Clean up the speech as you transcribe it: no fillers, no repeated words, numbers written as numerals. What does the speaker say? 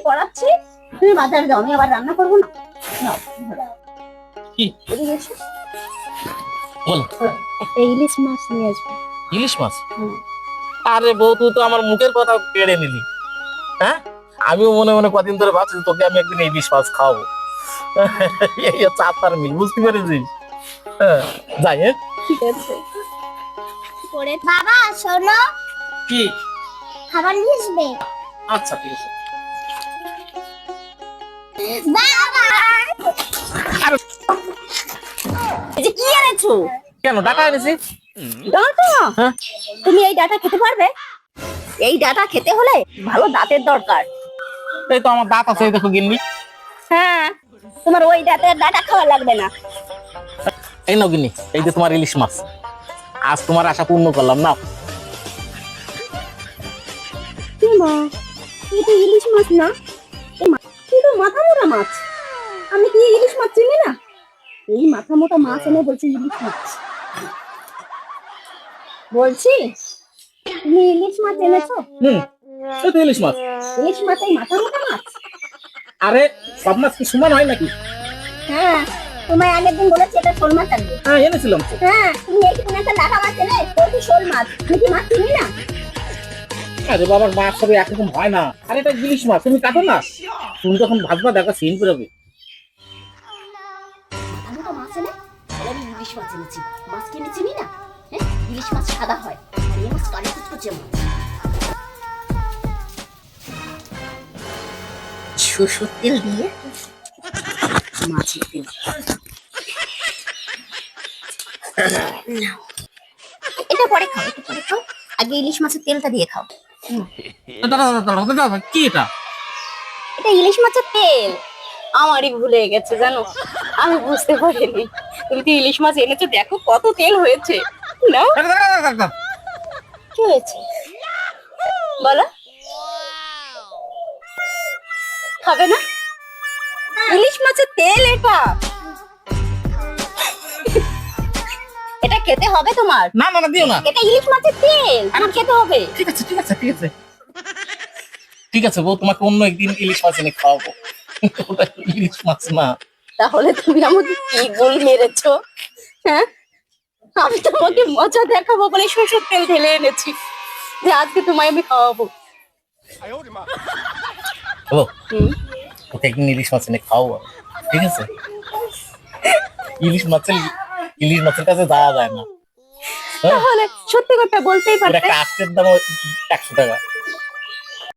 করাচ্ছি, তুমি বাজারে যাও, আমি আবার রান্না করবো না। নাও, ধরো। কি এদিকে এসো। বলো। একটা ইলিশ মাছ নিয়ে আসবে। ইলিশ মাছ? হুম। আরে বউ, তুই তো আমার মুখের কথা কেড়ে নিলি। হ্যাঁ, আমিও মনে মনে কদিন ধরে ভাবছি তোকে আমি একদিন ইলিশ মাছ খাওয়াবো। এই হচ্ছে আত্মার মিল, বুঝতে পেরেছিস? হ্যাঁ, যাই। হ্যাঁ, ঠিক আছে। পরে বাবা শোনো, কি? খাবার নিয়ে আসবে। আচ্ছা, ঠিক আছে। বাবা আরে এই যে কি এনেছো? কেন ডাটা এনেছি? ডাটা? হ্যাঁ, তুমি এই ডাটা খেতে পারবে? এই ডাটা খেতে হলে ভালো দাঁতের দরকার। এই তো আমার দাঁত আছে, এই দেখো গিন্নি। হ্যাঁ, তোমার ওই দাঁতের ডাটা খাওয়া লাগবে না। এই নাও গিন্নি, এই যে তোমার ইলিশ মাছ। আজ তোমার আশা পূর্ণ করলাম না। কি মা, এটা ইলিশ মাছ না, কিন্তু মাথা মোটা মাছ। আমি কি ইলিশ মাছ চিনি না? এই মাথা মোটা মাছ এনে বলছি ইলিশ মাছ। বলছি তুমি ইলিশ মাছ এনেছো? এই তো ইলিশ মাছ। ইলিশ মাছ এই মাথা মোটা মাছ? আরে সব মাছ কি সমান হয় নাকি? হ্যাঁ, তোমায় আগের দিন বলেছি এটা শোল মাছ আনবে। হ্যাঁ, এনেছিলাম তো। হ্যাঁ, তুমি এই কোন একটা ডাটা মাছ এনে তো শোল মাছ, তুমি কি মাছ চিনি না? আরে বাবার মাছ সবে একরকম হয় না। আরে এটা ইলিশ মাছ, তুমি কাটো না। তুমি যখন ভাজবা দেখা সিন বেরোবে। আমি তো মাছ এনে তাহলে আমি ইলিশ মাছ এনেছি। মাছ কিনে চিনি না? হ্যাঁ, ইলিশ মাছ সাদা হয় আর এই মাছ কালি কুচকুচে মাছ। সরষের তেল দিয়ে মাছের তেল। নাও, এটা পরে খাও, এটা পরে খাও, আগে ইলিশ মাছের তেলটা দিয়ে খাও। দাঁড়া, দাঁড়া, দাঁড়া, দাঁড়া, দাঁড়া, কি এটা? এটা ইলিশ মাছের তেল। আমারই ভুলে গেছে জানো, আমি বুঝতে পারিনি। তুমি তো ইলিশ মাছ এনেছো, দেখো কত তেল হয়েছে। নাও। দাঁড়া, দাঁড়া, দাঁড়া, দাঁড়া। কি হয়েছে বলো? খাবে না? ইলিশ মাছের তেল এটা, এটা খেতে হবে তোমার। না না না, দিও না। এটা ইলিশ মাছের তেল, তোমার খেতে হবে। ঠিক আছে, ঠিক আছে, ঠিক আছে, ঠিক আছে বউ, তোমাকে অন্য একদিন ইলিশ মাছ এনে খাওয়াবো। ওটা ইলিশ মাছ না। তাহলে তুমি আমাকে কি গোল মেরেছো? হ্যাঁ, আমি তোমাকে মজা দেখাবো বলে সরষের তেল ঢেলে এনেছি যে আজকে তোমায় আমি খাওয়াবো। ও, হুম। ওকে একদিন ইলিশ মাছ এনে খাওয়াবো, ঠিক আছে? ইলিশ মাছের ইলিশ মাছের কাছে যাওয়া যায় না। হ্যাঁ, তাহলে সত্যি কথা বলতেই ওর পারতে। একটা আস্তের দাম 100 টাকা।